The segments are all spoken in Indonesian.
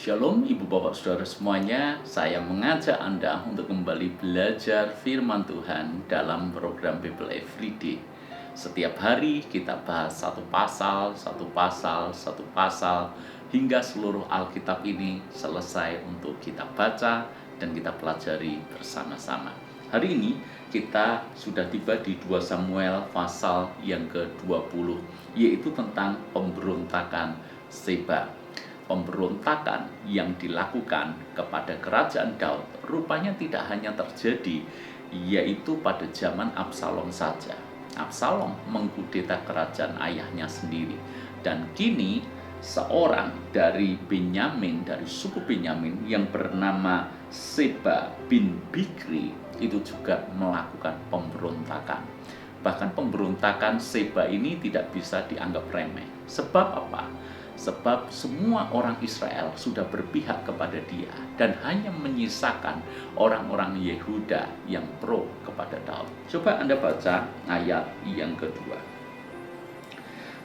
Shalom Ibu Bapak Saudara semuanya, saya mengajak Anda untuk kembali belajar firman Tuhan dalam program Bible Everyday. Setiap hari kita bahas satu pasal, hingga seluruh Alkitab ini selesai untuk kita baca dan kita pelajari bersama-sama. Hari ini kita sudah tiba di 2 Samuel pasal yang ke-20, yaitu tentang pemberontakan Seba. Pemberontakan yang dilakukan kepada kerajaan Daud rupanya tidak hanya terjadi yaitu pada zaman Absalom saja. Absalom mengkudeta kerajaan ayahnya sendiri, dan kini seorang dari Benyamin, dari suku Benyamin yang bernama Seba bin Bikri itu juga melakukan pemberontakan. Bahkan pemberontakan Seba ini tidak bisa dianggap remeh. Sebab apa? Sebab semua orang Israel sudah berpihak kepada dia dan hanya menyisakan orang-orang Yehuda yang pro kepada Daud. Coba Anda baca ayat yang kedua.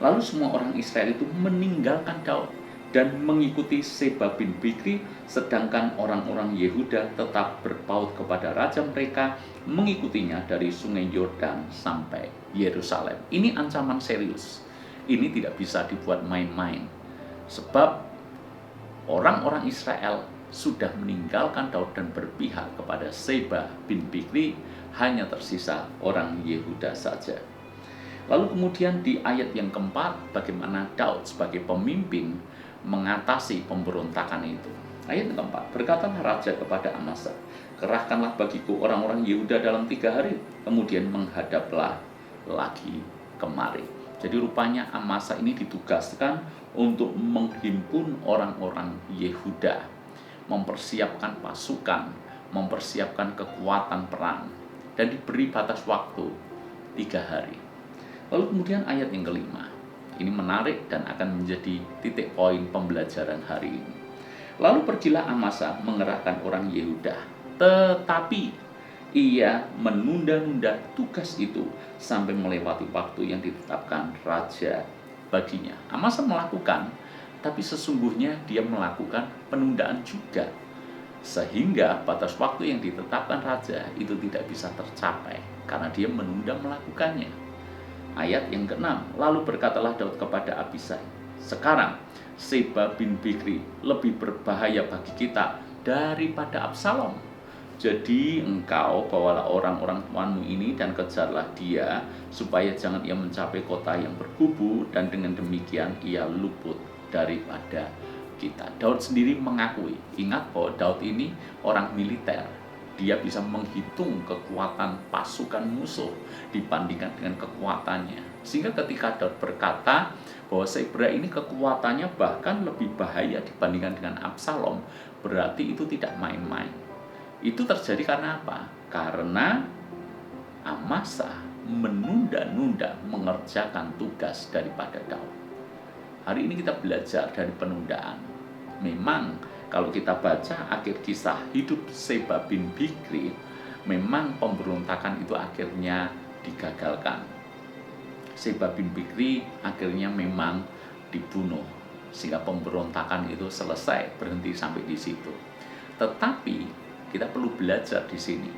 Lalu semua orang Israel itu meninggalkan Daud dan mengikuti Seba bin Bikri, sedangkan orang-orang Yehuda tetap berpaut kepada raja mereka, mengikutinya dari sungai Yordan sampai Yerusalem. Ini ancaman serius. Ini tidak bisa dibuat main-main. Sebab orang-orang Israel sudah meninggalkan Daud dan berpihak kepada Seba bin Bikri, hanya tersisa orang Yehuda saja. Lalu kemudian di ayat yang keempat, bagaimana Daud sebagai pemimpin mengatasi pemberontakan itu. Ayat yang keempat, berkatalah raja kepada Amasa, kerahkanlah bagiku orang-orang Yehuda dalam 3 hari, kemudian menghadaplah lagi kemari. Jadi rupanya Amasa ini ditugaskan untuk menghimpun orang-orang Yehuda, mempersiapkan pasukan, mempersiapkan kekuatan perang, dan diberi batas waktu 3 hari. Lalu kemudian ayat yang kelima, ini menarik dan akan menjadi titik poin pembelajaran hari ini. Lalu pergilah Amasa mengerahkan orang Yehuda, tetapi ia menunda-nunda tugas itu sampai melewati waktu yang ditetapkan raja baginya. Amasa melakukan, tapi sesungguhnya dia melakukan penundaan juga, sehingga batas waktu yang ditetapkan raja itu tidak bisa tercapai karena dia menunda melakukannya. Ayat yang ke-6, lalu berkatalah Daud kepada Abisai, sekarang Seba bin Bikri lebih berbahaya bagi kita daripada Absalom. Jadi engkau bawalah orang-orang tuanmu ini dan kejarlah dia, supaya jangan ia mencapai kota yang berkubu, dan dengan demikian ia luput daripada kita. Daud sendiri mengakui, ingat bahwa Daud ini orang militer. Dia bisa menghitung kekuatan pasukan musuh dibandingkan dengan kekuatannya. Sehingga ketika Daud berkata bahwa Seba ini kekuatannya bahkan lebih bahaya dibandingkan dengan Absalom, berarti itu tidak main-main. Itu terjadi karena apa? Karena Amasa menunda-nunda mengerjakan tugas daripada Daud. Hari ini kita belajar dari penundaan. Memang kalau kita baca akhir kisah hidup Seba bin Bikri, memang pemberontakan itu akhirnya digagalkan. Seba bin Bikri akhirnya memang dibunuh, sehingga pemberontakan itu selesai, berhenti sampai di situ. Tetapi kita perlu belajar di sini,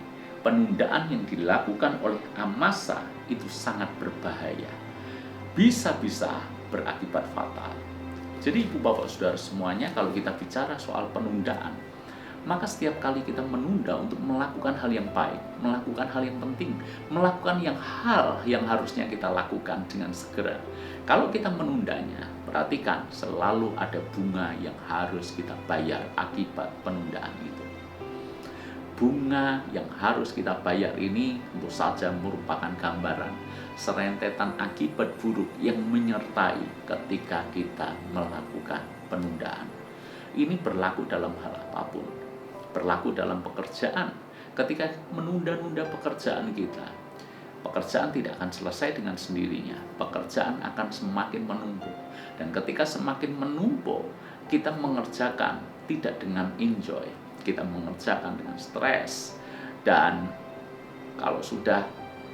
penundaan yang dilakukan oleh Amasa itu sangat berbahaya, bisa-bisa berakibat fatal. Jadi Ibu Bapak Saudara semuanya, kalau kita bicara soal penundaan, maka setiap kali kita menunda untuk melakukan hal yang baik, melakukan hal yang penting, melakukan hal yang harusnya kita lakukan dengan segera, kalau kita menundanya, perhatikan selalu ada bunga yang harus kita bayar akibat penundaan itu. Bunga yang harus kita bayar ini tentu saja merupakan gambaran serentetan akibat buruk yang menyertai ketika kita melakukan penundaan. Ini berlaku dalam hal apapun, berlaku dalam pekerjaan. Ketika menunda-nunda pekerjaan kita, pekerjaan tidak akan selesai dengan sendirinya, pekerjaan akan semakin menumpuk. Dan ketika semakin menumpuk, kita mengerjakan tidak dengan enjoy, kita mengerjakan dengan stres, dan kalau sudah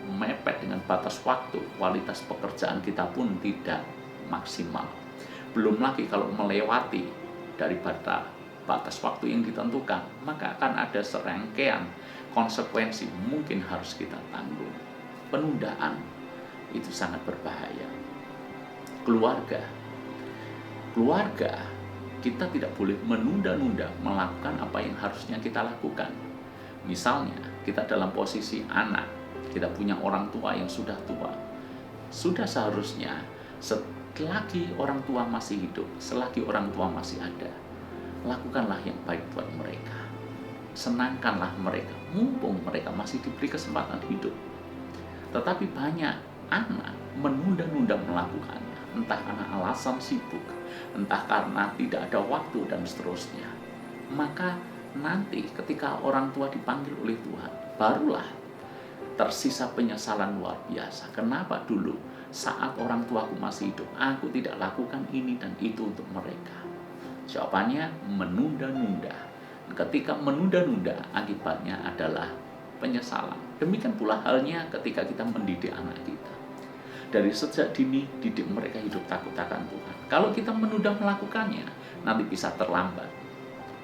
mepet dengan batas waktu, kualitas pekerjaan kita pun tidak maksimal. Belum lagi kalau melewati daripada batas waktu yang ditentukan, maka akan ada serangkaian konsekuensi mungkin harus kita tanggung. Penundaan itu sangat berbahaya. Keluarga, kita tidak boleh menunda-nunda melakukan apa yang harusnya kita lakukan. Misalnya, kita dalam posisi anak, kita punya orang tua yang sudah tua. Sudah seharusnya selagi orang tua masih hidup, selagi orang tua masih ada, lakukanlah yang baik buat mereka. Senangkanlah mereka, mumpung mereka masih diberi kesempatan hidup. Tetapi banyak anak menunda-nunda melakukannya, entah karena alasan sibuk, entah karena tidak ada waktu, dan seterusnya. Maka nanti ketika orang tua dipanggil oleh Tuhan, barulah tersisa penyesalan luar biasa. Kenapa dulu saat orang tuaku masih hidup, aku tidak lakukan ini dan itu untuk mereka? Jawabannya menunda-nunda. Ketika menunda-nunda, akibatnya adalah penyesalan. Demikian pula halnya ketika kita mendidik anak kita. Dari sejak dini, didik mereka hidup takut akan Tuhan. Kalau kita menunda melakukannya, nanti bisa terlambat.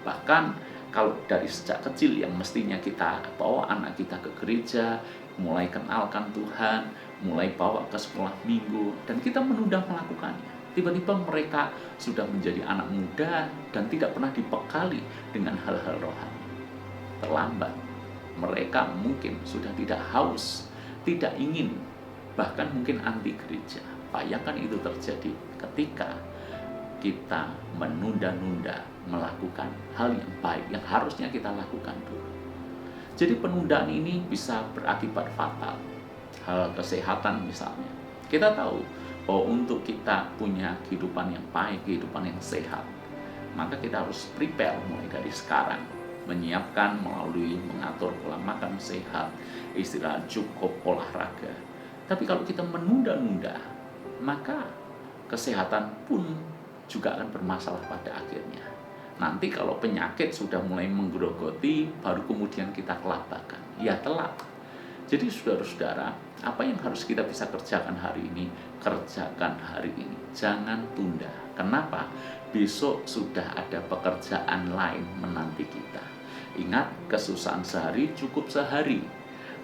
Bahkan kalau dari sejak kecil yang mestinya kita bawa anak kita ke gereja, mulai kenalkan Tuhan, mulai bawa ke sekolah minggu, dan kita menunda melakukannya. Tiba-tiba mereka sudah menjadi anak muda dan tidak pernah dibekali dengan hal-hal rohani. Terlambat. Mereka mungkin sudah tidak haus, tidak ingin, bahkan mungkin anti gereja. Bayangkan itu terjadi ketika kita menunda-nunda melakukan hal yang baik yang harusnya kita lakukan dulu. Jadi penundaan ini bisa berakibat fatal. Hal kesehatan misalnya. Kita tahu bahwa untuk kita punya kehidupan yang baik, kehidupan yang sehat, maka kita harus prepare mulai dari sekarang. Menyiapkan melalui mengatur pola makan sehat, istirahat cukup, olahraga. Tapi kalau kita menunda-nunda, maka kesehatan pun juga akan bermasalah pada akhirnya. Nanti kalau penyakit sudah mulai menggerogoti, baru kemudian kita kelabakan. Ya telat. Jadi saudara-saudara, apa yang harus kita bisa kerjakan hari ini, kerjakan hari ini. Jangan tunda. Kenapa? Besok sudah ada pekerjaan lain menanti kita. Ingat, kesusahan sehari cukup sehari.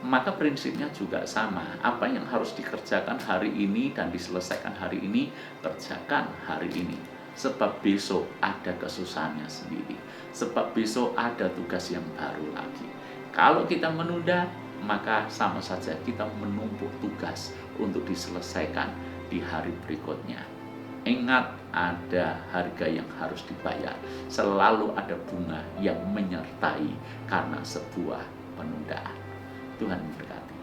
Maka prinsipnya juga sama. Apa yang harus dikerjakan hari ini dan diselesaikan hari ini, kerjakan hari ini. Sebab besok ada kesusahannya sendiri. Sebab besok ada tugas yang baru lagi. Kalau kita menunda, maka sama saja kita menumpuk tugas untuk diselesaikan di hari berikutnya. Ingat, ada harga yang harus dibayar. Selalu ada bunga yang menyertai karena sebuah penundaan. Tuhan memberkati.